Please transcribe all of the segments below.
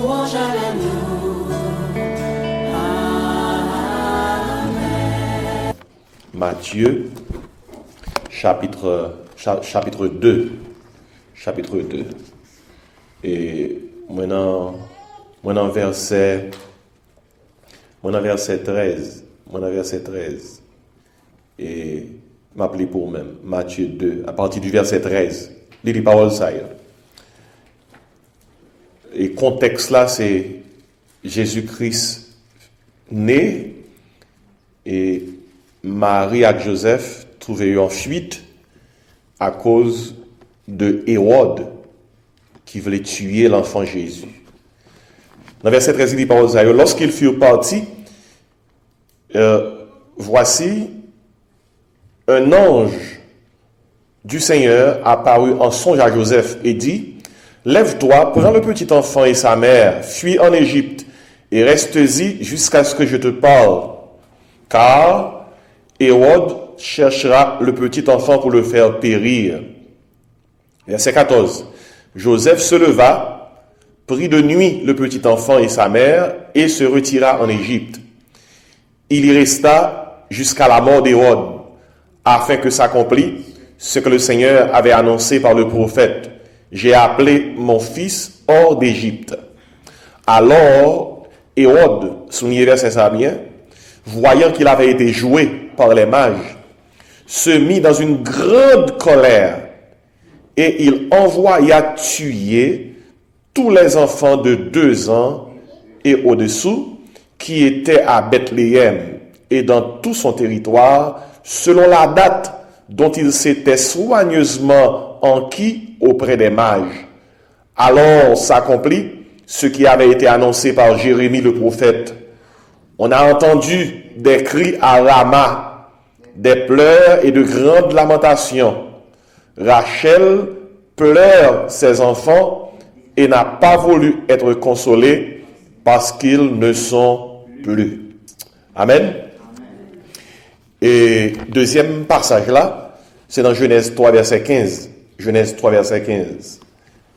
louange à l'agneau. Amen. Matthieu, chapitre 2. Chapitre 2. Et maintenant verset 13. Verset 13. Et m'appeler pour même. Matthieu 2, à partir du verset 13. Les paroles ça. Et contexte là, c'est Jésus-Christ né et Marie et Joseph trouvaient en fuite à cause de Hérode qui voulait tuer l'enfant Jésus. Dans le verset 13, il dit par Osaïe, lorsqu'ils furent partis, voici un ange du Seigneur apparut en songe à Joseph et dit, lève-toi, prends le petit enfant et sa mère, fuis en Égypte et reste-y jusqu'à ce que je te parle, car Hérode cherchera le petit enfant pour le faire périr. Verset 14. Joseph se leva, prit de nuit le petit enfant et sa mère et se retira en Égypte. Il y resta jusqu'à la mort d'Hérode, afin que s'accomplît ce que le Seigneur avait annoncé par le prophète. J'ai appelé mon fils hors d'Égypte. Alors, Hérode, soulignez verset ça bien, voyant qu'il avait été joué par les mages, se mit dans une grande colère et il envoya tuer tous les enfants de 2 ans et au-dessous qui étaient à Bethléem et dans tout son territoire selon la date dont il s'était soigneusement enquis auprès des mages. Alors s'accomplit ce qui avait été annoncé par Jérémie le prophète. On a entendu des cris à Rama, des pleurs et de grandes lamentations. Rachel pleure ses enfants et n'a pas voulu être consolée parce qu'ils ne sont plus. Amen. Et deuxième passage là, c'est dans Genèse 3 verset 15. Genèse 3 verset 15.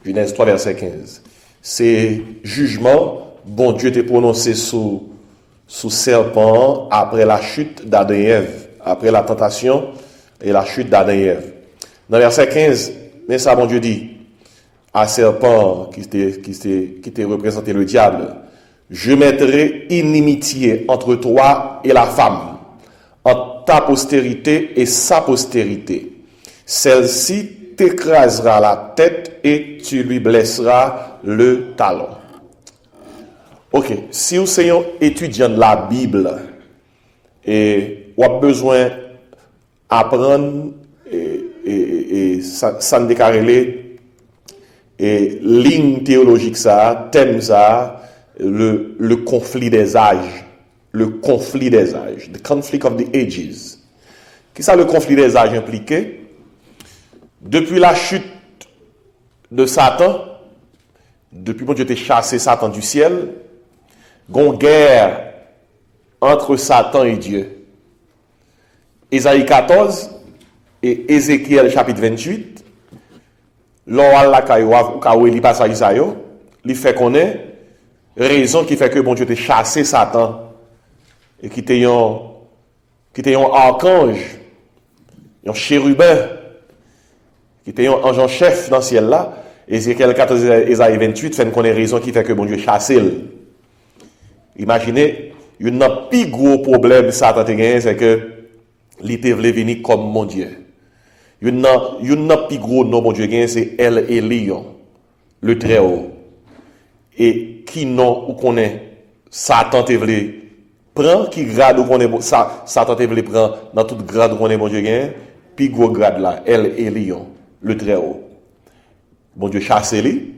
Genèse 3 verset 15. C'est jugement, bon Dieu t'a prononcé sous serpent après la chute d'Adam et Ève, après la tentation et la chute d'Adam et Ève. Dans verset 15, mais ça, bon Dieu dit à serpent qui était représenté le diable, je mettrai inimitié entre toi et la femme, entre ta postérité et sa postérité. Celle-ci t'écrasera la tête et tu lui blesseras le talon. Ok, si vous êtes un étudiant de la Bible et vous avez besoin d'apprendre et ça ne décarrelé et ligne théologique ça, thème ça, le conflit des âges, the conflict of the ages. Qu'est-ce que ça le conflit des âges impliqué? Depuis la chute de Satan, depuis que Dieu a chassé Satan du ciel, gon guerre entre Satan et Dieu. Ésaïe 14 et Ézéchiel chapitre 28, l'oral la kayo ou li passage ça yo, li fait connaître raison qui fait que bon Dieu a chassé Satan et qui était un archange, un chérubin, qui était un ange en chef dans le ciel là. Ézéchiel 14 et Ésaïe 28 fait connaître raison qui fait que bon Dieu chassé. Imaginez, il y a un plus gros problème Satan te gagné, c'est que il te voulait venir comme mon Dieu. Il y a un plus gros nom mon Dieu gagné, c'est El Elyon, le très haut. Et qui nom ou connaît Satan te voulait prendre, qui grade ou connaît Satan te voulait prendre dans tout grade ou connaît mon Dieu gagné, plus gros grade là, El Elyon, le très haut. Bon Dieu chasse lui.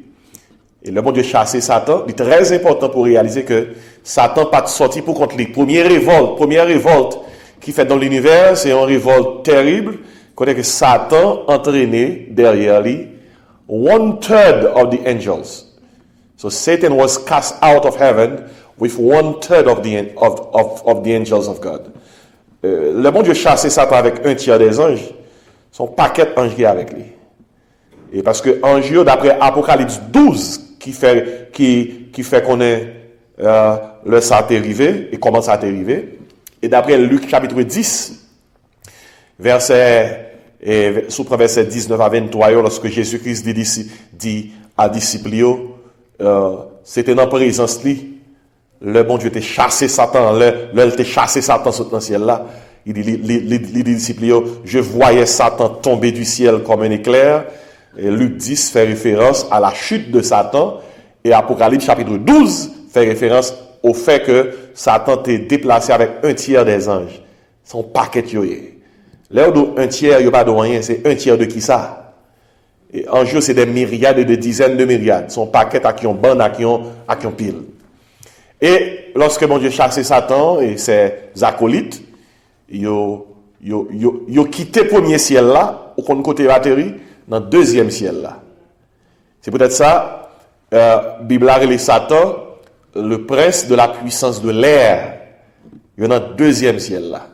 Et le bon Dieu chasser Satan, c'est très important pour réaliser que Satan pas sorti pour contre lui. Première révolte qui fait dans l'univers, c'est une révolte terrible. Quand que Satan entraîné derrière lui 1/3 of the angels. So Satan was cast out of heaven with 1/3 of the angels of God. Le bon Dieu chassé Satan avec 1/3 des anges, son paquet d'anges qui est avec lui. Et parce que ange, d'après Apocalypse 12, qui qui fait qu'on est le ça est arrivé et comment ça est arrivé. Et d'après Luc chapitre 10, verset 19 à 23, lorsque Jésus-Christ dit à disciples, c'était dans la présence lui, le bon Dieu t'a chassé Satan, le t'a chassé Satan dans le ciel là. Il dit, les disciples, je voyais Satan tomber du ciel comme un éclair. Et Luc 10 fait référence à la chute de Satan. Et Apocalypse chapitre 12 fait référence au fait que Satan t'est déplacé avec un tiers des anges. Son paquet yoye. Là où un tiers, il n'y a pas de rien, c'est un tiers de qui ça? Et en jeu, c'est des myriades et des dizaines de myriades. Son paquet à qui on bande, à qui on pile. Et lorsque mon Dieu chassé Satan et ses acolytes, yo quitté le premier ciel là, au côté atterri, dans le deuxième ciel là. C'est peut-être ça, Bible a relé Satan, le prince de la puissance de l'air. Il est dans le deuxième ciel là.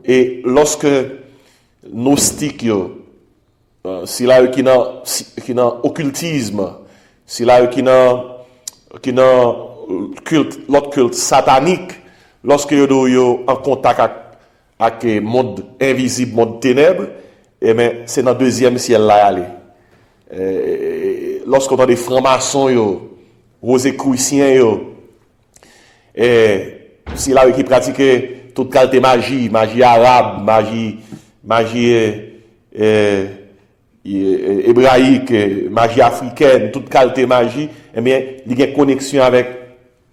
Et lorsque gnostique, si là qui dans occultisme, si là qui dans l'autre culte satanique, lorsque yo en contact avec le monde invisible, monde ténèbres, et bien c'est dans le deuxième ciel là aller. Lorsqu'on a des francs-maçons, rosicruciens, et si là qui pratiquent toute qualité magie arabe, magie hébraïque, magie africaine, toute qualité magie, eh bien, il y a une connexion avec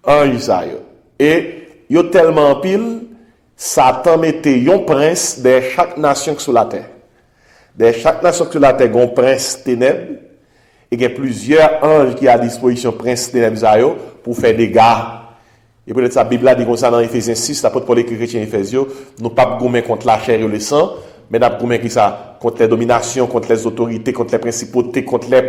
ange. Et il y a tellement pile, Satan mettait un prince de chaque nation sur la terre. De chaque nation sur la terre, il y a un prince ténèbres, et il y a plusieurs anges qui sont à disposition prince ténèbres pour faire des dégâts. Et peut-être la Bible a dit comme ça dans Éphésiens 6, l'apôtre Paul écrit chrétien Éphésiens, nous pas gommer contre la chair et le sang, mais nous gommer qui ça contre les dominations, contre les autorités, contre les principautés, contre les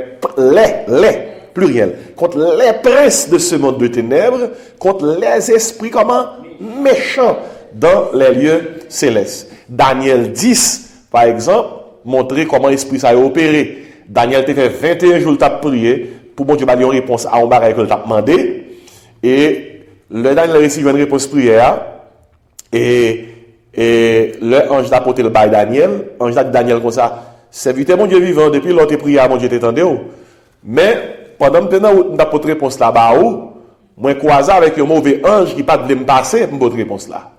pluriel, contre les princes de ce monde de ténèbres, contre les esprits comment méchants dans les lieux célestes. Daniel 10, par exemple, montrer comment l'esprit ça a opéré. Daniel t'a fait 21 jours de prier pour bon Dieu donner une réponse à un bagage que t'a demandé. Et le Daniel reçoit une réponse prière. Et le ange d'apporte le bail Daniel. Ange d'apporte Daniel comme ça. Serviteur mon Dieu vivant, depuis l'autre prière, mon Dieu t'étendait. Mais pendant que nous avons réponse là-bas, moi croisé avec un mauvais ange qui pas de me passer pour votre réponse là.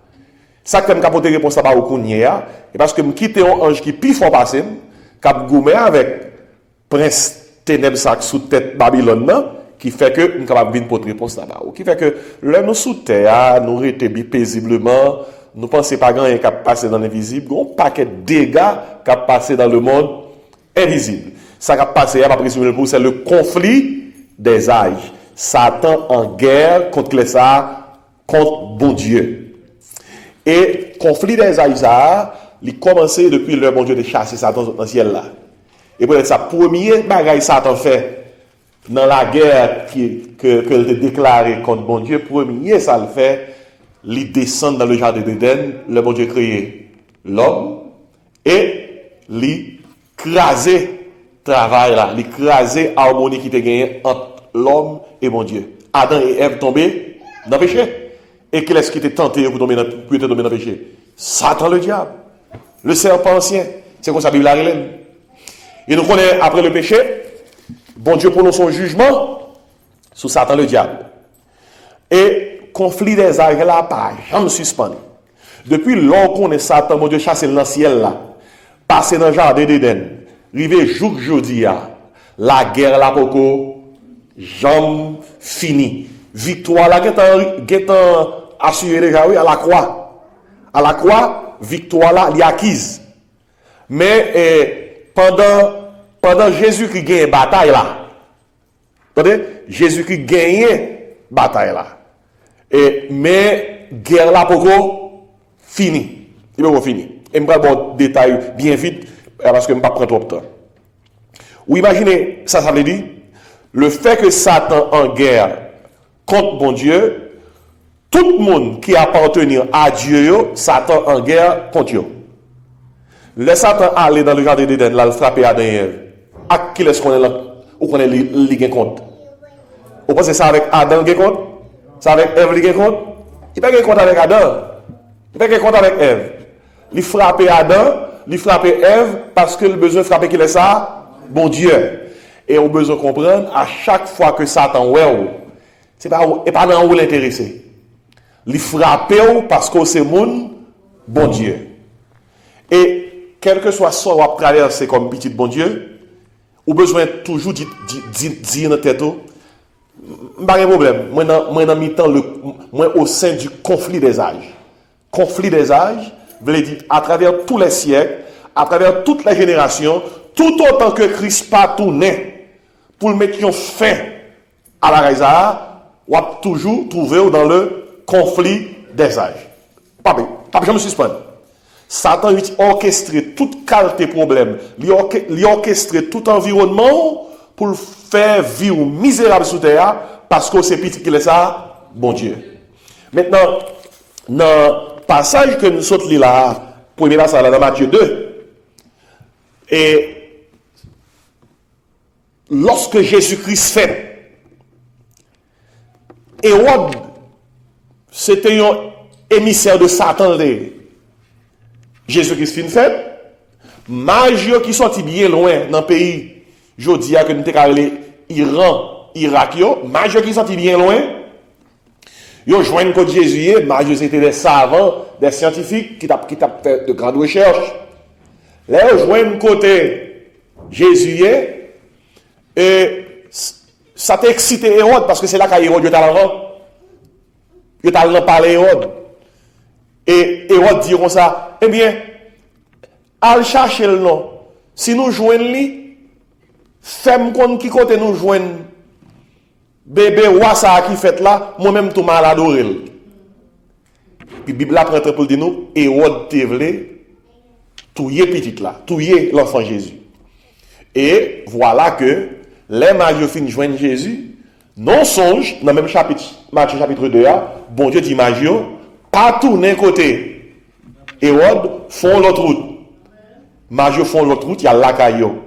Ça que me capote réponse là-bas au Kounia, et parce que me quitter un ange qui plus fort passer, cap goumé avec prince ténèbres sous tête Babylone là, qui fait que nous capable venir pour réponse là-bas. Qui fait que là nous sous terre, nous rétablir paisiblement, nous pensons pas grand qui passer dans l'invisible, un paquet de dégâts qui passer dans le monde invisible. Ça qui passé à présumer pour c'est le conflit des âges. Satan en guerre contre les ça, contre bon Dieu. Et conflit des âges, il commencé depuis le bon Dieu de chasser Satan dans le ciel là. Et peut-être ça premier bagage Satan fait dans la guerre que il a déclaré contre bon Dieu, premier ça le fait, il descend dans le jardin d'Éden, le bon Dieu créé l'homme et il craser travail là, l'écraser harmonie qui était gagné entre l'homme et mon Dieu. Adam et Ève tombés dans le péché. Et qui est-ce qui était tenté pour tomber dans le péché? Satan le diable. Le serpent ancien. C'est comme ça la Bible a relève. Et nous connaissons après le péché, bon Dieu prononce son jugement sur Satan le diable. Et conflit des âges là, pas jamais suspendu. Depuis lors qu'on est Satan, mon Dieu chassé dans le ciel là, passé dans le jardin d'Éden, rivé jour jeudi, la guerre là poko, jamais fini. Victoire là, guetant assuré déjà, oui, à la croix. À la croix, victoire là, il acquise. Mais pendant Jésus qui gagne bataille là, attendez, Jésus qui gagne bataille là. Mais guerre là poko, fini. Il est fini. Et je vais bon détail bien vite, parce que je ne vais pas prendre trop de temps. Ou imaginez, ça veut dire, le fait que Satan en guerre contre bon Dieu, tout le monde qui appartient à Dieu, Satan en guerre contre eux. Le Satan aller dans le jardin d'Éden, là, le frapper Adam et Ève. À qui est-ce qu'on est là, ou qu'on est lié contre? Vous pensez ça avec Adam qui compte? Ça avec Ève qui compte? Il n'y a pas de compte avec Adam. Il n'y a pas de compte avec Ève. Il frappe Adam, il frappe Ève parce que le besoin de frapper qui est ça? Bon Dieu. Et on a besoin de comprendre, à chaque fois que Satan c'est pas dans où l'intéressé. Il frappe parce que c'est mon bon Dieu. Et quel que soit ce qu'on va traverser comme petit bon Dieu, on a besoin toujours de dire dans tête, pas de problème. Moi, dans mi-temps, moi, au sein du conflit des âges. Conflit des âges, veut dire, à travers tous les siècles, à travers toutes les générations, tout autant que Christ pas tourné pour le mettre fin à la raisa, on va toujours trouver dans le conflit des âges. Pas je me suspends. Satan a orchestré toute qualité problème, il a orchestré tout environnement pour le faire vivre misérable sous terre parce que c'est petit qu'il est ça, bon Dieu. Maintenant, dans le passage que nous sommes là, premier passage dans Matthieu 2, et lorsque Jésus-Christ fait, Hérode, c'était un émissaire de Satan. Jésus-Christ fin fait, Magie qui sorti bien loin dans le pays, je dis que nous avons Iran, Irak, Magie qui sorti bien loin, ils joignent contre Jésus, Magie c'était des savants, des scientifiques qui ont fait de grandes recherches. Là, ils joignent côté Jésus, et ça t'a excité Hérode parce que c'est là qu'Hérode est allé avant. Il est allé parler Hérode. Et Hérode dit comme ça, eh bien, al chercher le nom. Si nous joignons lui, femme qu'on qui côté nous joignons bébé roi ça qui fait là, moi-même tout mal adoré. Puis Bible là prend pour dire nous, Hérode te voulait touiller petit là, touiller l'enfant Jésus. Et voilà que les mages finissent de joindre Jésus, non songe, dans le même chapitre, Matthieu chapitre 2, bon Dieu dit magie, pas tourner côté. Hérode font l'autre route. Magie font l'autre route, il y a la caillou.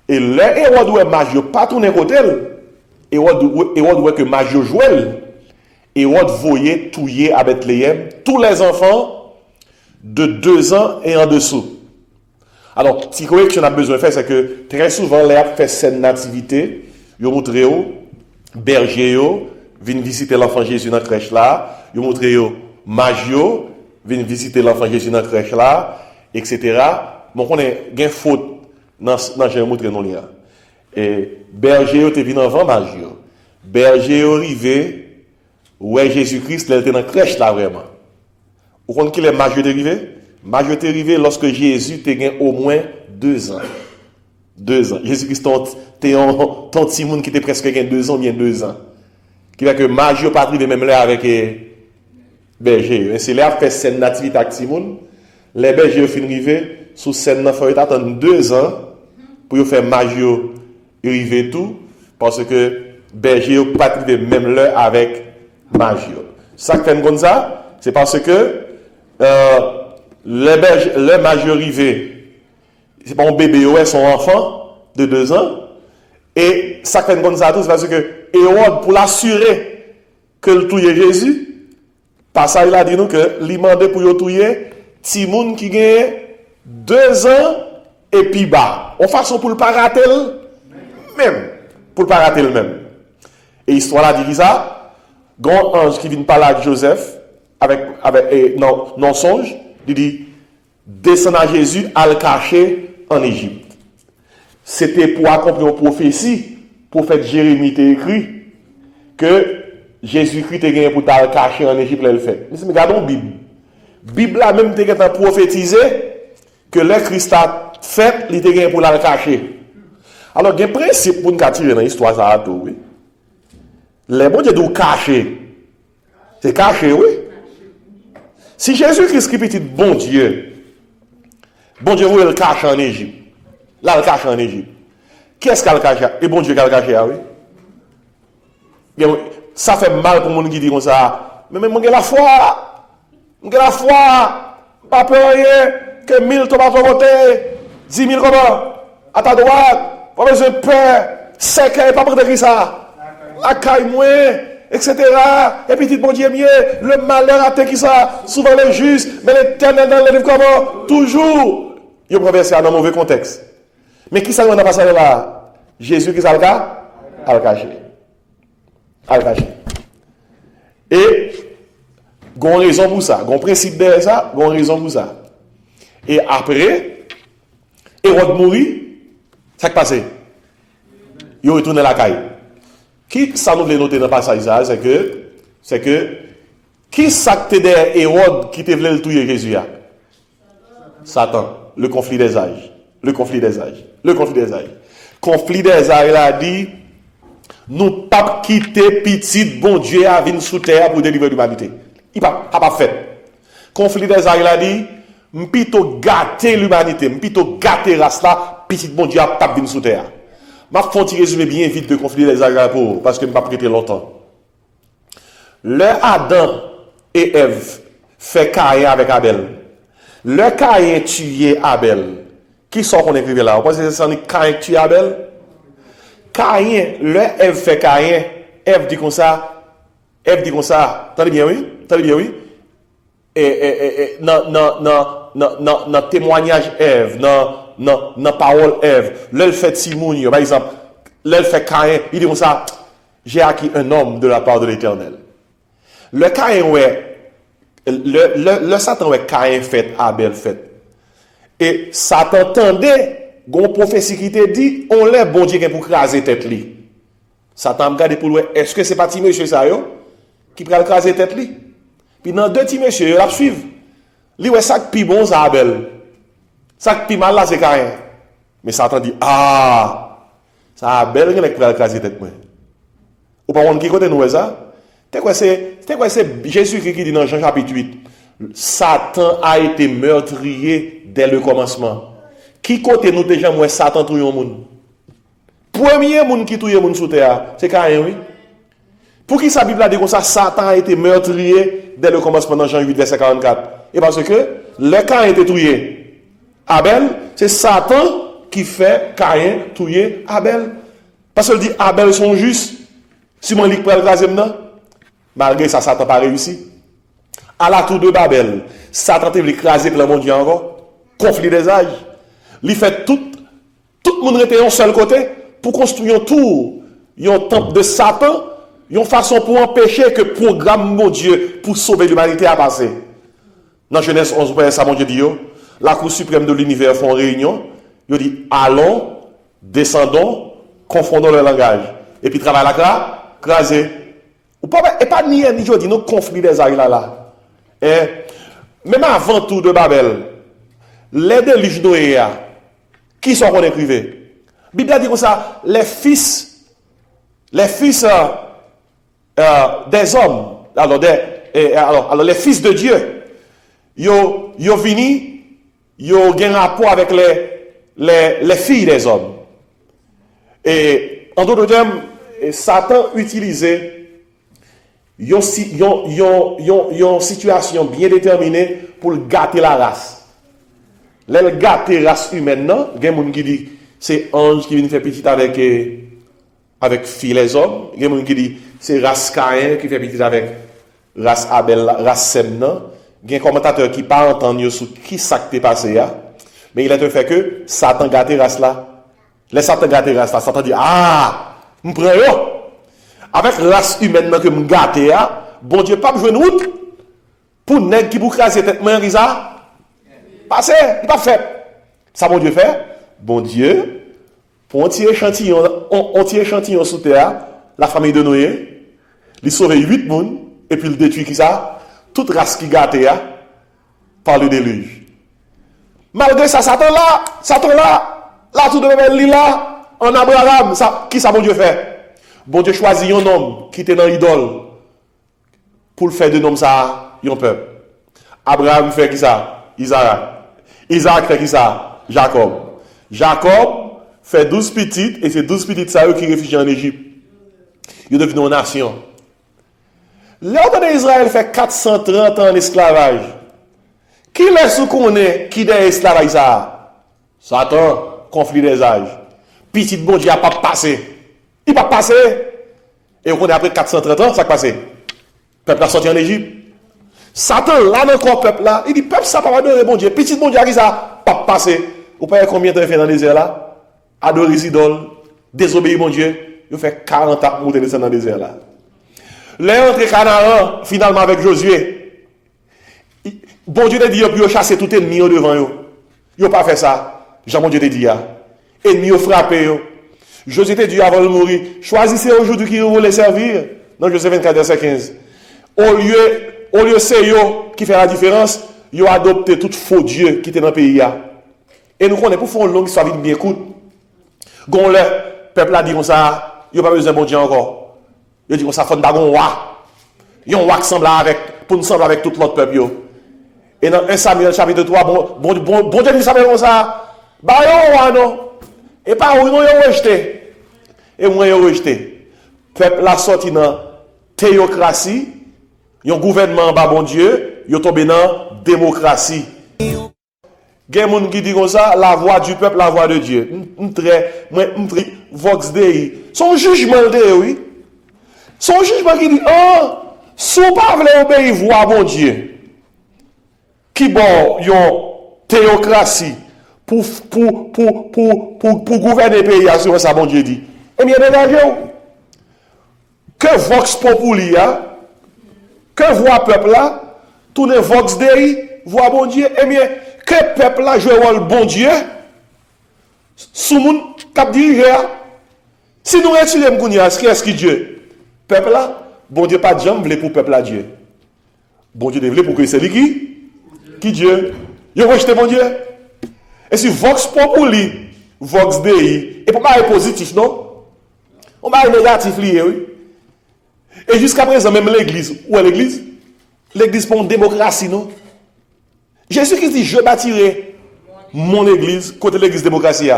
Et le Hérode ouais magie pas tourner côté. Hérode ouais que magie jouait. Hérode voyait touiller à Bethléem tous les enfants de 2 ans et en dessous. Alors, si correction a besoin de faire, c'est que très souvent, les fait cette nativité, ils montrent berger, viennent visiter l'enfant Jésus dans la crèche là, ils montrent magio, viennent visiter l'enfant Jésus dans la crèche là, etc. Bon, on a une faute dans j'ai montré non lien. Et berger te venu avant magio. Berger arrivé, ouais Jésus-Christ, il était dans la crèche là vraiment. Vous comprenez qu'il est magio arrivé? Magie est arrivé lorsque Jésus était au moins 2 ans. 2 ans. Jésus-Christ était un petit monde qui était presque 2 ans, bien 2 ans. Qui fait que Magie n'est pas arrivé même là avec berger. C'est là fait scène nativité avec Simon. Les bergers sont arrivés sous scène il faut attendre 2 ans pour faire Magie arriver tout parce que berger n'est pas arrivé même là avec Magie. Ça fait comme ça, c'est parce que le majeur arrivé, c'est pas un bébé, ouais, son enfant de 2 ans. Et ça fait comme ça tout, c'est parce que Hérode, pour l'assurer que le touye Jésus, parce qu'il a dit nous que il demandé pour le touyer, Timoun qui gagne 2 ans et puis bas. En façon pour le pas rater même. Pour le pas rater le même. Et l'histoire là dit ça, grand ange qui vient parler avec Joseph, non songe, il dit, descend à Jésus à le cacher en Égypte. C'était pour accomplir une prophétie, prophète Jérémie t'a écrit, que Jésus-Christ t'a gagné pour le cacher en Égypte, là, le fait. Mais regardons la Bible. La Bible a même t'a prophétisé que le Christ a fait, il t'a gagné pour le cacher. Alors, il y a un principe pour nous tirer dans l'histoire, ça a tout, oui. Les bons Dieu doivent cacher. C'est caché, oui. Si Jésus-Christ est petit bon Dieu vous le cache en Égypte. Là, le cache en Égypte. Qu'est-ce qu'elle cache? Et bon Dieu qu'elle cache, oui. Ça fait mal pour les gens qui disent comme ça. Mais j'ai la foi. J'ai la foi. Pas peur rien. Que 1000 tombent à ton côté. 10 000 comment? À ta droite. Pas besoin de peur. C'est qu'il n'y a pas près de ça. la caille moi, etc. Et puis, bon Dieu, mieux, le malheur a qui ça, souvent les justes, mais l'éternel dans le livre comment, toujours. Il a verset dans un mauvais contexte. Mais qui ça dans passage là? Jésus qui ça le cas? Al caché. Al caché. Et, gon raison pour ça, gon principe derrière ça, gon raison pour ça. Et après, Hérode mourit, ça qui passe? Il retourne à la caille. Qui ça nous voulait noter dans le passage ça, c'est que, qui ça qui derrière Hérode qui te voulait le tuer Jésus? Satan, le conflit des âges. Le conflit des âges. Le conflit des âges. Conflit des âges, il a dit, nous pas quitter petit bon Dieu à venir sous terre pour délivrer l'humanité. Il n'a pas fait. Conflit des âges, il a dit, m'pito gâter l'humanité, m'pito gâter race là, petit bon Dieu a pas venir sous terre. M'a fait un résumé bien vite de conflit des âges pour, parce que m'a pas prêté longtemps. Le Adam et Ève fait Caïn avec Abel. Le Caïn tué Abel. Qui sont qu'on écrivait là? Vous pensez que c'est Caïn tué Abel? Caïn, le Ève fait Caïn. Ève dit comme ça. Attendez bien, oui? Attendez bien, oui? Et dans témoignage Ève, dans parole Ève, l'elle fait Timoun, par exemple, l'elle fait Caïn, il dit comme ça, j'ai acquis un homme de la part de l'Éternel. Le Caïn, ouais, le Satan, ouais, Caïn fait, Abel fait. Et Satan entendait, gon prophétie qui te dit, on l'a bon Dieu pour craser tête li. Satan me regarde pour lui, est-ce que c'est pas petit monsieur ça yo qui pral craser tête li? Puis dans deux petits monsieur, il la suivre. Li ouais ça qui bon ça Abel. Ça qui mal là c'est Caïn. Mais Satan dit ah, ça Abel qui pral craser tête moi. Ou pas on qui côté nous ça? C'est quoi c'est Jésus qui dit dans Jean chapitre 8. Satan a été meurtrier dès le commencement. Qui côté nous déjà moi Satan touye un monde? Premier monde qui touye monde sous terre, c'est Caïn oui. Pour qui sa Bible a dit comme ça Satan a été meurtrier dès le commencement dans Jean 8 verset 44. Et parce que le Caïn a été touye Abel, c'est Satan qui fait Caïn touyer Abel. Parce qu'il dit Abel sont justes. Si mon lit pour le troisième non, malgré ça Satan pas réussi. À la tour de Babel, Satan a écrasé le monde encore. Conflit des âges. Il fait tout le monde était en seul côté pour construire un tour, un temple de Satan, une façon pour empêcher que le programme mon Dieu pour sauver l'humanité a passé. Dans Genèse 11, ça mon Dieu dit, la Cour suprême de l'univers font réunion, il dit allons, descendons, confondons le langage. Et puis travail là, craser. Et pas ni dit nous conflit des âges là. Et même avant tout de Babel, les déluges Noé, qui sont qu'on écrivait? La Bible dit comme ça, les fils des hommes, alors les fils de Dieu, yo vini, yo gen rapport avec les filles des hommes. Et en d'autres termes, Satan utilisait une situation bien déterminée pour gâter la race. L'elle gâter la race humaine, non? Il y a des gens qui disent c'est ange qui vient faire petit avec filles les hommes. Il y a des gens qui disent c'est race Caïn qui fait petit avec race Abel, race Sem, non? Il y a un commentateur qui parle entendre sur qui ça qui passé là. Mais il a fait que Satan gâter race là. Les Satan gâter race là, Satan dit ah, me prend yo. Avec race humaine que me gâter bon Dieu pas besoin de route pour nèg qui pour craser tête main ça. Passé, il pas fait. Ça bon Dieu fait. Bon Dieu pour un petit échantillon sous terre, la famille de Noé, il sauve 8 personnes et puis il détruit qui ça? Toute race qui gâtait par le déluge. Malgré ça, Satan là, tout de même là, en Abraham, qui ça bon Dieu fait? Bon Dieu choisit un homme qui était dans l'idole pour le faire de nom ça, un peuple. Abraham fait qui ça? Isaac fait qui ça? Jacob fait 12 petites et c'est 12 petites ça qui réfugient en Égypte. Ils deviennent une nation. L'ordre d'Israël fait 430 ans en esclavage. Qui laisse qu'on est qui est esclavage ça? Satan, conflit des âges. Petit bon Dieu n'a pas passé. Il va passer. Et on est après 430 ans, ça qui passe. Le peuple a sorti en Égypte. Satan, là, dans le corps peuple là, il dit, peuple, ça pas adorer bon Dieu. Petit bon Dieu, qui ça pas passé. Vous savez combien de temps il fait dans les désert là? Adorer les idoles, désobéir mon Dieu. Il fait 40 ans pour monter dans le désert là. Les entrées Canaan, finalement avec Josué. Bon Dieu te dit, il chasser tout ennemi devant eux. Il n'a pas fait ça. Jean, mon Dieu te dit, ennemi frappé. Josué te dit avant de mourir, choisissez aujourd'hui qui vous voulez servir. Dans Josué 24, verset 15. Au lieu c'est eux qui fait la différence, ils ont adopté tout faux Dieu qui était dans le pays. Et nous connaissons pour faire une longue histoire vite bien écoute. Quand le peuple a dit comme ça, il n'y a pas besoin de bon Dieu encore. Il dit comme ça, il faut un roi. Il y a un roi qui semble avec, pour nous sembler avec tout l'autre peuple. Et dans 1 Samuel chapitre 3, bon Dieu dit ça comme ça. Bah, il y a un roi, non? Et pas où ils ont rejeté. Et moi, ils ont rejeté. Le peuple a sorti dans la théocratie. Il y a un gouvernement en bas, bon Dieu. Il est tombé dans la démocratie. Il y a des gens qui disent comme ça, la voix du peuple, la voix de Dieu. Vox Dei. Son jugement de oui. Son jugement qui dit, si vous ne voulez pas obéir voix bon Dieu, qui bon, il y a une théocratie pour gouverner le pays, sur ça, bon Dieu dit. Eh bien, dégagez-vous. Que Vox Populi, que voix peuple là, tourne Vox Dei, voix bon Dieu, eh bien, que peuple là joue le bon Dieu, sous moun cap diriger. Si nous retirons Mkounia, est-ce que Dieu? Peuple là, bon Dieu pas de jambe, voulait pour peuple là Dieu. Bon Dieu voulait pour que c'est lui qui Dieu. Il a rejeté bon Dieu. Et si Vox Populi, Vox Dei, et pour pas être positif, non? On va être négatif lié, oui. Et jusqu'à présent, même l'église, où est l'église? L'église pour une démocratie, non? Jésus-Christ dit, je bâtirai mon église côté l'église démocratie.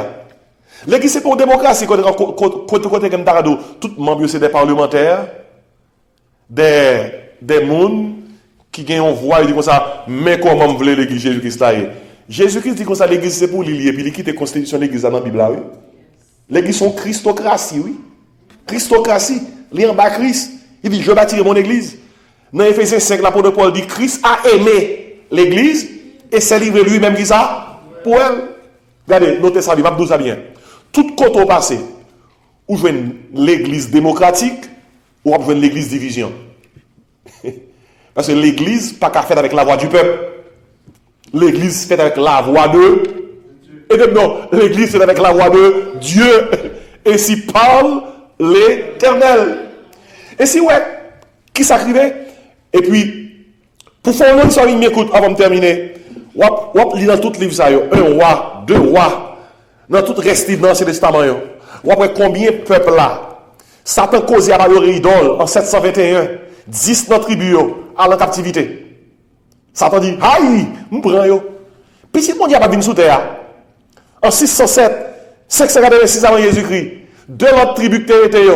L'église c'est pour une démocratie, côté comme Tarado, tout membre c'est des parlementaires, des mondes qui gagnent une voix et disent comme ça, mais comment vous voulez l'église Jésus-Christ là? Jésus-Christ dit comme ça, l'église c'est pour l'ilier, puis il quitte la constitution de l'église dans la Bible, oui. L'église c'est une christocratie, oui. Christocratie, il est en bas Christ. Il dit, je bâtirai mon église. Dans Éphésiens 5, l'apôtre Paul dit, Christ a aimé l'église et s'est livré lui-même qui ça pour elle. Regardez, notez ça, il va ça bien. Tout côté au passé, où je vois l'église démocratique, ou je vois l'église division. Parce que l'église, pas qu'à faire avec la voix du peuple. L'église fait avec la voix de... Et non, l'église fait avec la voix de Dieu. Et si parle l'Éternel. Et si ouais, qui s'acrivait? Et puis, pour faire une histoire, m'écoute avant de terminer. Wap lit dans tout livre ça, un roi, deux rois, dans tout restif dans l'Ancien Testament. Wap combien de peuples là? Satan causé à malheureux idole en 721, 10 dans la tribu à la captivité. Satan dit, aïe, m'prend yo. Petit monde a pas venu sous terre. En 607, 586 avant Jésus-Christ, deux autres tribus qui étaient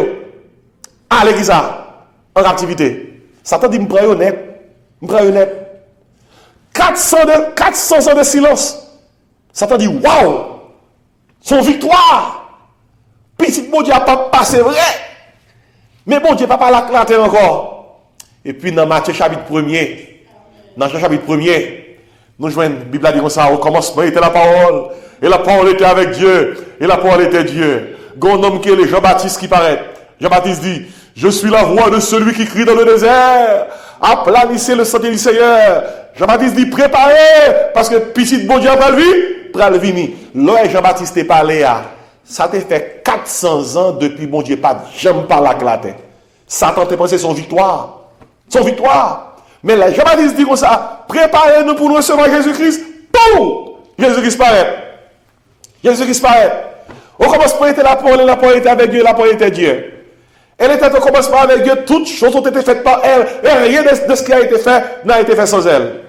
à l'église en captivité. Satan dit, m'prend yo net. 400 ans de silence. Satan dit, waouh, son victoire. Petit bon Dieu n'a pas passé vrai. Mais bon Dieu n'a pas la clarté encore. Et puis dans Matthieu chapitre 1er, nous jouons, la Bible a dit comme ça, au commencement était la parole. Et la parole était avec Dieu. Et la parole était Dieu. Un homme qui est le Jean-Baptiste qui paraît. Jean-Baptiste dit, je suis la voix de celui qui crie dans le désert. Aplanissez le sentier du Seigneur. Jean-Baptiste dit, préparez, parce que petit bon Dieu pral vini. Là, Jean-Baptiste est parlé à, ça te fait 400 ans depuis bon Dieu pas jamais pas la clarté. Satan te pensé son victoire. Son victoire. Mais là, Jean-Baptiste dit comme ça, préparez-nous pour nous recevoir Jésus-Christ. Boum! Jésus-Christ paraît. Jésus-Christ paraît. Au commencement était la parole était avec Dieu, la parole était Dieu. Elle était au commencement avec Dieu, toutes choses ont été faites par elle, et rien de ce qui a été fait n'a été fait sans elle.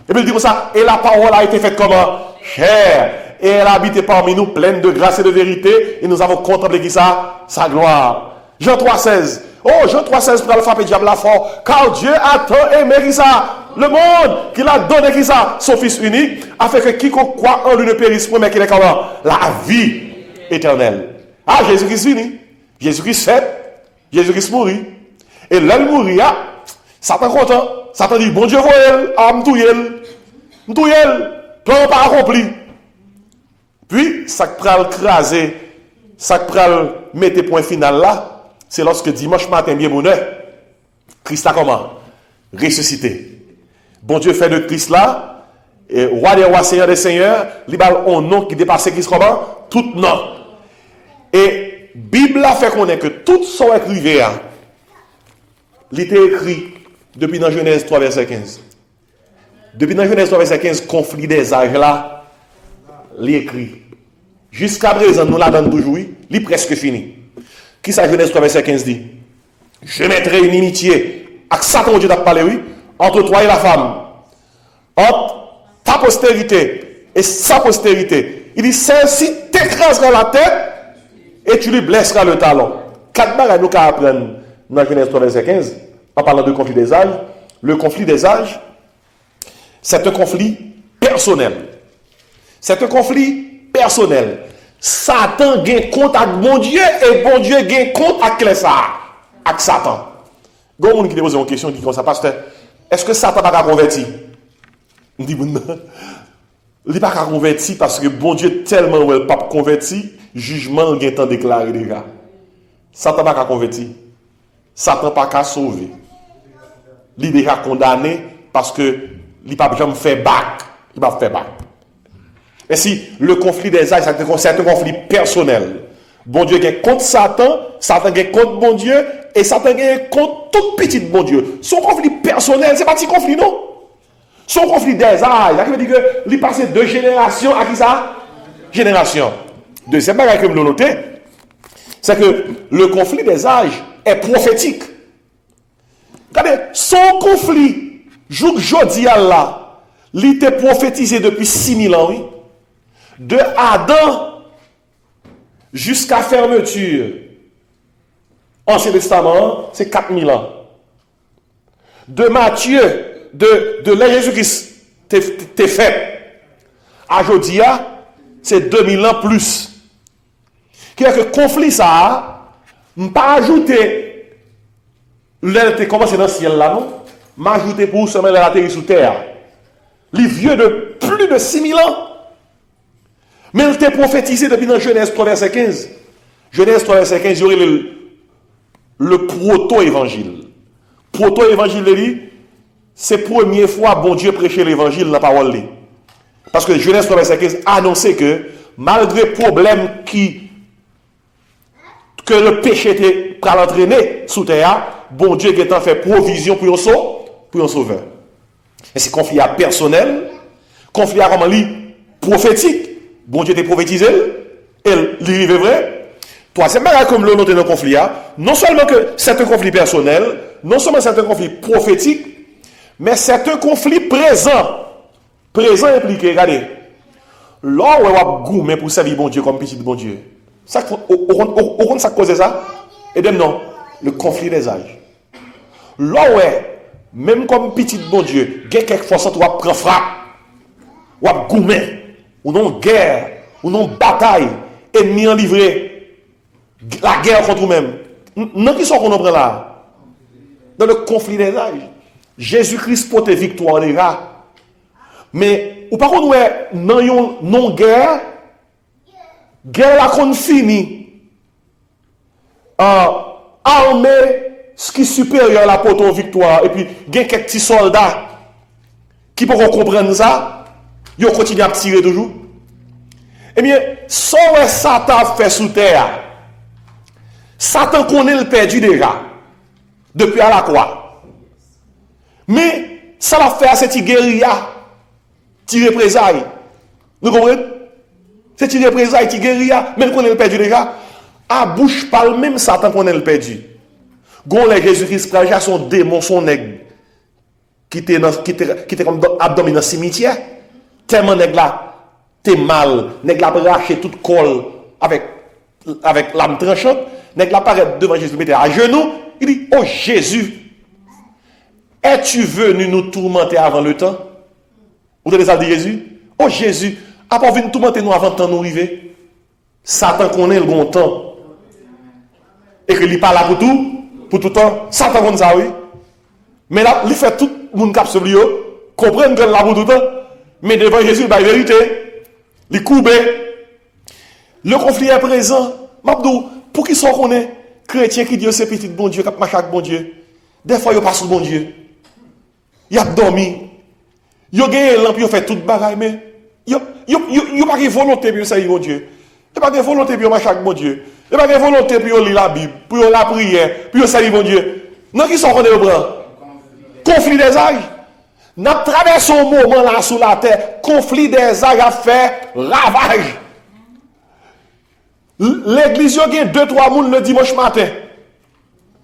Et puis il dit comme ça, et la parole a été faite comment? Chère. Et elle a habité parmi nous, pleine de grâce et de vérité, et nous avons contemplé qui ça? Sa gloire. Jean 3,16. Oh, Jean 3,16 pour le frapper diable là fort, car Dieu a tant aimé qui ça? Le monde, qu'il a donné qui ça? Son Fils unique, afin que quiconque croit en lui ne périsse point, mais qu'il ait comment? La vie éternelle. Ah, Jésus-Christ fini. Jésus-Christ fait. Jésus-Christ mourit. Et là, il mourit, Satan content. Satan dit, bon Dieu, voilà, m'touille, plan pas accompli. Puis, ça pral craser, ça pral mettre point final là, c'est lorsque dimanche matin, bien bonheur, Christ a comment? Ressuscité. Bon Dieu fait de Christ là, et roi des rois, seigneur des seigneurs, il a un nom qui dépasse Christ comment? Tout nom. Et Bible a fait connaître que tout son écrivé, il était écrit depuis dans Genèse 3, verset 15. Depuis dans Genèse 3, verset 15, conflit des âges là, il écrit. Jusqu'à présent, nous la donnons toujours, il est presque fini. Qui ça, Genèse 3, verset 15 dit? Je mettrai une inimitié, avec Satan, Dieu t'a parlé, oui, entre toi et la femme, entre ta postérité et sa postérité. Il dit, celle-ci t'écrasera la tête et tu lui blesseras le talon. 4 bagages nous apprendre dans Genèse 3, verset 15, en parlant de conflit des âges. Le conflit des âges, c'est un conflit personnel. C'est un conflit personnel. Satan gagne compte avec bon Dieu et bon Dieu gagne compte avec Satan. Il y a qui pose une question qui dit comme ça, pasteur, est-ce que Satan n'a pas converti? On dit non. Il n'est pas converti parce que bon Dieu tellement n'est pas converti, jugement est temps déclaré déjà. Satan n'a pas converti. Satan n'a pas sauvé. Il est déjà condamné parce que il n'a pas jamais fait bac. Il n'a pas fait bac. Et si le conflit des âges, c'est un conflit personnel. Bon Dieu gagne contre Satan, Satan gagne contre bon Dieu, et Satan gagne contre tout petit bon Dieu. Son conflit personnel, c'est pas un petit conflit, non? Son conflit des âges, ça veut dire que il passe de génération à qui ça? Génération. Deuxième bagage que vous notez, c'est que le conflit des âges est prophétique. Regardez, son conflit, jour jodi là, il était prophétisé depuis 6000 ans, oui. De Adam jusqu'à fermeture. Ancien Testament, c'est 4000 ans. De Matthieu, de la Jésus-Christ, t'es fait. À Jodia, c'est 2000 ans plus. Qui est que conflit ça, pas ajouter, l'air t'es commencé dans le ciel là, non? M'ajouter pour seulement l'atterrir sous terre. Les vieux de plus de 6000 ans. Mais il était prophétisé depuis dans Genèse 3, verset 15. Genèse 3, verset 15, il y aurait le proto-évangile. Proto-évangile, c'est la première fois bon Dieu prêchait l'évangile dans la parole. Parce que Genèse 3, verset 15 annonçait que malgré le problème que le péché était pour l'entraîner sous terre, bon Dieu qui a fait provision pour un sauveur. Et c'est conflit personnel, conflit comment prophétique. Bon Dieu était prophétisé, et il est vrai. Troisième bagage comme l'on note dans le conflit, non seulement que c'est un conflit personnel, non seulement c'est un conflit prophétique, mais c'est un conflit présent. Présent impliqué, regardez. Là où on va goumer pour servir bon Dieu comme petit bon Dieu. Ça, on ça cause ça? Et bien non, le conflit des âges. Là où même comme petit bon Dieu, il y a quelque fois ça, tu vas prendre frappe, ou va goumer. Ou non guerre, ou non bataille, ennemi en livré, la guerre contre nous-mêmes. Non, qui sont qu'on prend là? Dans le conflit des âges. Jésus-Christ porte victoire déjà. Mais, ou par contre, non guerre, guerre la qu'on finit. Armée, ce qui est supérieur à la porte victoire. Et puis, il y a quelques petits soldats qui pourront comprendre ça. Ils continuent à tirer toujours. Eh bien, ce que Satan fait sous terre, Satan connaît le perdu déjà, depuis à la croix. Mais, ça l'a fait à cette guérilla, tirer représailles. Vous comprenez? Cette représailles, qui guérilla, mais il connaît le perdu déjà. À bouche parle, même Satan connaît le perdu. Gon les Jésus-Christ, son démon, son nègre, qui était comme abdomen dans le cimetière. Tellement nèg là, t'es mal, nèg là braché toute colle avec l'âme tranchante, nèg là paraît devant Jésus, mettait à genoux, il dit, oh Jésus, es-tu venu nous tourmenter avant le temps? Vous avez ça dit Jésus? Oh Jésus, a pas venu tourmenter nous avant le temps nous arriver? Satan connaît le bon temps. Et que il pas là pour tout, pour tout le temps. Satan comme ça, oui. Mais là, il fait tout le monde qui a comprendre que là pour tout le temps. Mais devant Jésus, il y a la vérité. Il courbe. Le conflit est présent. Mabdou, pour qui sont qu'on est chrétien qui dit c'est petit bon Dieu, qui marche avec bon Dieu. Des fois, il passe sur bon Dieu. Il a dormi. Il a gagné l'an, puis il fait tout le bagaille, mais il n'a pas de volonté pour ça, bon Dieu. Il n'a pas de volonté pour marcher avec bon Dieu. Il n'a pas de volonté pour lire la Bible, pour la prière, pour saluer bon Dieu. Non, qui sont qu'on est au bras? Conflit des âges. Nous traversons un moment là sous la terre. Conflit des âges a fait ravage. L'église, il y a 2-3 personnes le dimanche matin.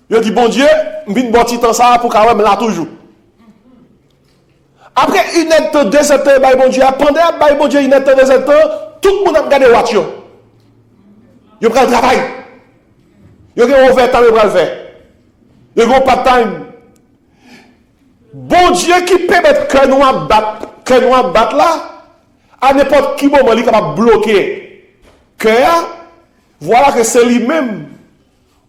Il dit, bon Dieu, je vais bon petit temps ça pour quand même là toujours. Après une heure, 2 heures, bon Dieu, pendant bon Dieu, une heure, 2 heures, tout le monde a regardé la voiture. Il prend le travail. Il a un overtime, il prend le faire. Il a un part-time. Bon Dieu qui permet que nous battre là, à n'importe qui moment, il est capable de bloquer. Cœur, voilà que c'est lui-même.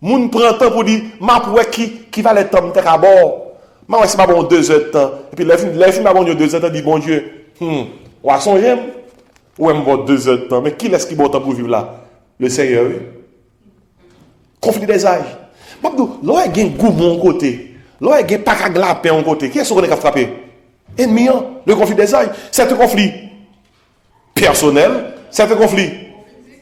Moun prend temps pour dire, ma pour qui va le temps de à bord. Ma c'est pas bon 2 heures de temps. Et puis les films pas bon 2 heures de temps, dit bon Dieu, ou à son j'aime, ou même bon 2 heures de temps. Mais qui laisse qui bon temps pour vivre là? Le Seigneur, oui. Conflit des âges. Mabdou, l'on a un goût mon côté. L'on a un pack à glapé en côté. Qui est-ce qu'on a frappé? Ennemi, le conflit des âges. C'est un conflit personnel, c'est un conflit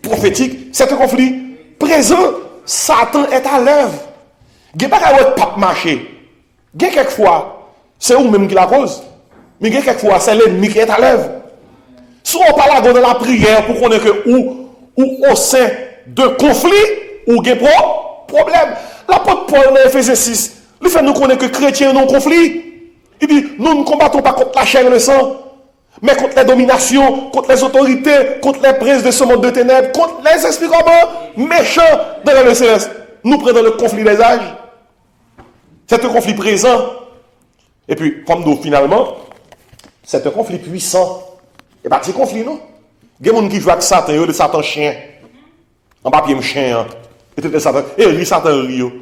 prophétique, c'est un conflit présent. Satan est à l'œuvre. Il n'y a pas de pape marché. Il y a quelquefois, c'est vous-même qui la cause. Mais il y a quelquefois, c'est l'ennemi qui est à l'œuvre. Si on parle dans la prière pour qu'on ait que ou au sein de conflit, ou il y a problème. L'apôtre Paul dans Ephésiens 6, il fait nous connaître que chrétiens non conflit. Il dit, nous ne combattons pas contre la chair et le sang, mais contre les dominations, contre les autorités, contre les princes de ce monde de ténèbres, contre les esprits méchants dans le céleste. Nous prenons le conflit des âges. C'est un conflit présent. Et puis, comme nous, finalement, c'est un conflit puissant. Et bien, c'est un conflit, non? Il y a des gens qui jouent avec Satan, le Satan chien. En papier, chien. Et tout le Satan. Et lui, Satan, Rio.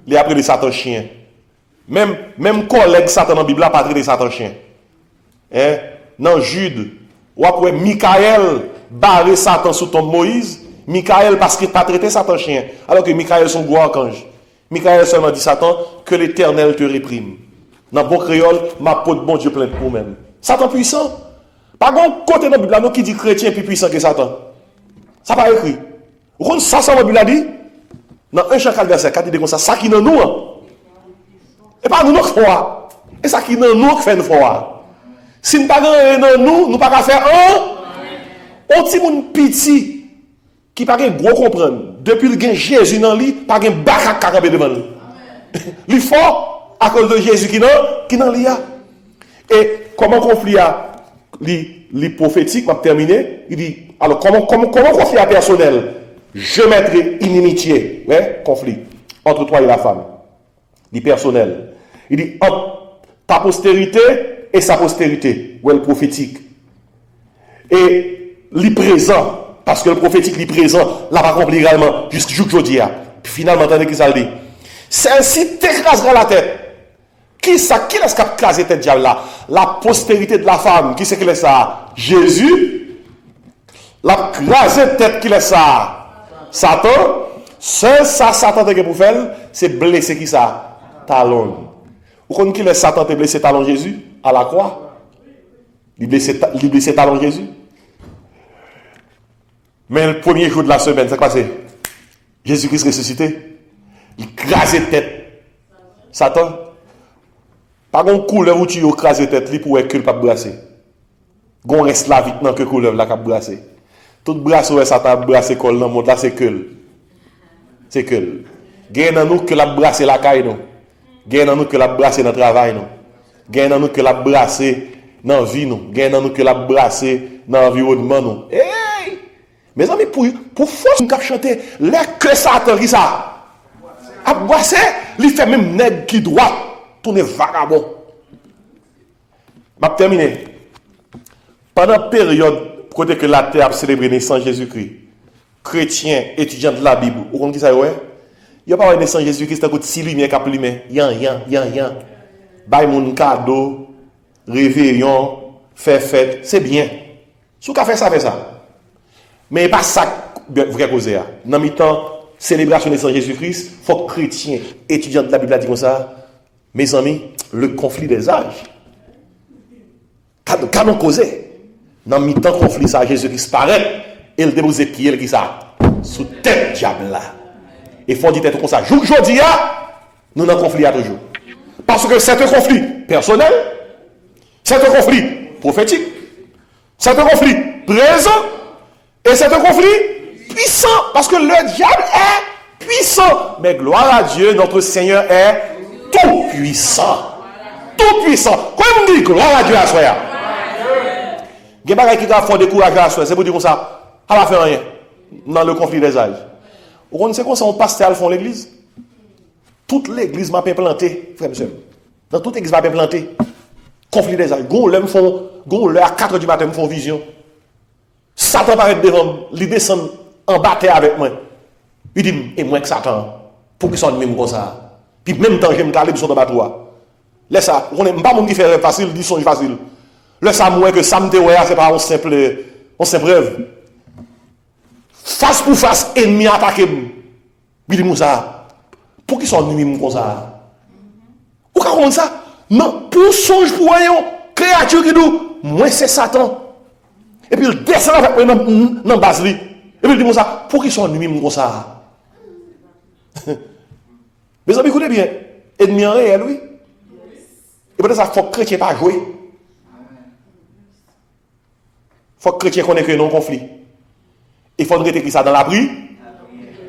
Il est après le Satan chien. Même collègue Satan dans la Bible, pas traité Satan chien. Hein? Dans Jude, ou après Michael barré Satan sous tombe Moïse. Michael parce qu'il n'a pas traité Satan chien. Alors que Michael son gros archange. Michael seulement dit Satan que l'Éternel te réprime. Dans bon créole, ma peau de bon Dieu plein de pour même. Satan puissant. Par contre, côté dans la Bible, qui dit chrétien plus puissant que Satan. Ça pas écrit. Vous comprenez ça, la Bible a dit? Dans 1 Jean 4, verset 4, il dit comme ça qui dans nous. Et pas nous qui foi. Et ça qui dans nous qui fait une foi. Si nous ne pas dans nous, nous ne pouvons pas faire un petit monde petit qui pas gros comprendre. Depuis le gain Jésus dans lui, pas gain bac carabé devant lui. Il fort à cause de Jésus qui dans lui. Et comment conflit a les prophétiques m'a terminé, il dit alors comment conflit à personnel? Je mettrai inimitié, ouais, conflit entre toi et la femme. Il dit personnel. Il dit entre ta postérité et sa postérité, ou le prophétique. Et le présent, parce que le prophétique, le présent, l'a pas accompli également, jusqu'à aujourd'hui. Puis finalement, attendez qui ça dit. Celle-ci t'écrasera la tête. Qui est-ce qui a écrasé cette diable là? La postérité de la femme. Qui c'est qui est ça? Jésus. La écrasé tête qui est ça? Satan. Seul ça, Satan te pour faire, c'est blesser qui ça? Talon. Vous connaissez qui est Satan te blessé talon Jésus? À la croix. Il blessé talon Jésus. Mais le premier jour de la semaine, c'est quoi c'est? Jésus-Christ ressuscité. Il écrase tête. Satan. Pas de couleur où tu écrases tête pour que le pas brasser. Gon reste là vite dans que couleur la cap brasser. Tout brasse ouais Satan brasser col dans monde là c'est que. C'est que. Gain dans nous que la brasser la caille non. Gain dans nous que la brasser dans travail non. Gain dans nous que la brasser dans vie non. Gain dans nous que la brasser dans environnement non. Hey! Mes amis pour force cap chanter les que Satan qui ça. A brasser, il fait même nèg qui droit. Tourner vagabond. Je vais terminer. Pendant la période, côté que la terre a célébré la naissance de Jésus-Christ, chrétiens, étudiants de la Bible, vous comprenez qui ça est? Il Il n'y a pas de naissance Jésus-Christ, c'est si lumière qui a plumé. Yan. Bay mon cadeau, réveillon, faire fête, c'est bien. Si vous fait ça, fait ça. Mais pas ça, vrai causer. Dans le temps, célébration de naissance Jésus-Christ, il faut que chrétiens, étudiants de la Bible, disent comme ça. Mes amis, le conflit des âges. Quand on cause, dans le temps conflit ça, Jésus-Christ paraît, et il dépose pied, qui ça, sous tête diable là. Et il faut dire comme ça. Aujourd'hui, nous avons un conflit à toujours. Parce que c'est un conflit personnel, c'est un conflit prophétique, c'est un conflit présent, et c'est un conflit puissant. Parce que le diable est puissant. Mais gloire à Dieu, notre Seigneur est tout puissant. Tout puissant. Quand on dit gloire à Dieu à soi, il y a des gens qui ont fait décourager à soi, c'est pour dire comme ça, elle va faire rien dans le conflit des âges. On sait qu'on s'en pasteur à fond l'église. Toute l'église m'a implanté, frère monsieur. Dans toute l'église m'a implanté. Conflit des âges. Gon à 4 du matin, me font vision. Satan paraît devant, il descend en bataille avec moi. Il dit, et moi que Satan, pour qu'il soit même comme ça. Puis même temps, je me calme sur le bateau. Laisse ça, on n'est pas mon qui fait facile, il dit songe facile. Laisse ça, moi que ça me déroule, c'est pas un simple rêve. Face pour face, ennemi attaqué. Il dit, ça, pour qu'ils soient nuits comme ça. Ou comment ça? Non, pour songe pour un créature qui dit, moi c'est Satan. Et puis il descend avec moi dans la base. Et puis il dit, ça, pour qu'ils soient nuits comme ça. Mes amis, écoutez bien. Ennemi en réel, oui. Et peut-être ça, il faut que le chrétien pas jouer. Il faut que le chrétien connaisse que non conflit. Il faut que ça dans la prière.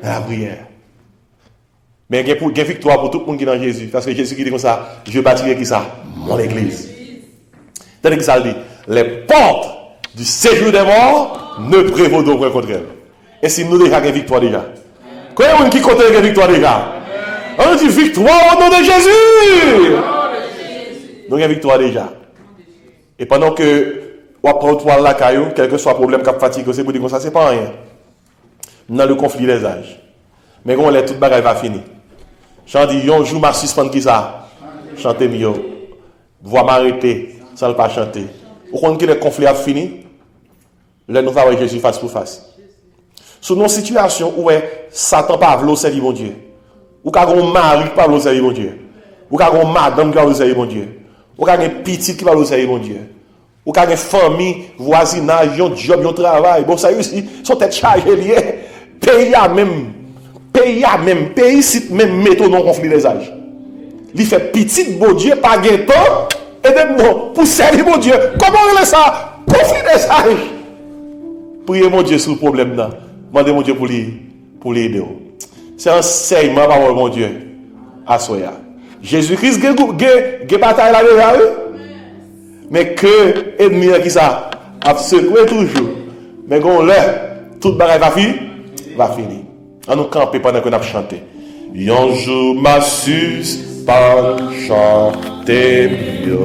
Dans la prière. Mais il y a une victoire pour tout le monde qui est dans Jésus. Parce que Jésus qui dit comme ça, je bâtirai qui ça? Mon église. Tandis que ça dit, les portes du séjour des morts ne prévaudront pas contre elle. Et si nous déjà avons une victoire déjà. Quand il y a un qui compte une victoire déjà? On dit victoire au nom de Jésus. Donc il y a une victoire déjà. Et pendant que on prend toi la caillou, quel que soit le problème qui fatigue, c'est pour dire comme ça, c'est pas rien. Dans le conflit des âges. Mais quand on est toute bagaille va finir. J'en dis, un jour m'a suspendre qui ça? Chanter mieux. Voix m'arrêter, sans ne pas chanter. Vous comprenez que le conflit a fini? Là, nous allons avec Jésus face pour face. Sur nos situations où Satan pas voulu servir mon Dieu. Ou quand on mari pas voulu servir mon Dieu. Ou quand on madame qui va voulu servir mon Dieu. Ou quand on petit qui va voulu servir mon Dieu. Ou quand on famille, voisinage, un job, un travail. Bon, ça aussi, sont tête chargée liée. Pays à même, pays ici même métaux non conflit des âges. Il fait petit bon Dieu, pas de temps, et de bon, pour servir mon Dieu. Comment on fait ça? Conflit des âges. Priez mon Dieu sur le problème là. Demandez mon Dieu pour l'aider. C'est un enseignement par mon Dieu. À Soya. Jésus-Christ a bataille là déjà, mais que ennemi qui ça a secoué toujours. Mais quand toute bagaille va finir. On nous camper pendant qu'on a chanté. Un jour ma sus pas chanter mieux.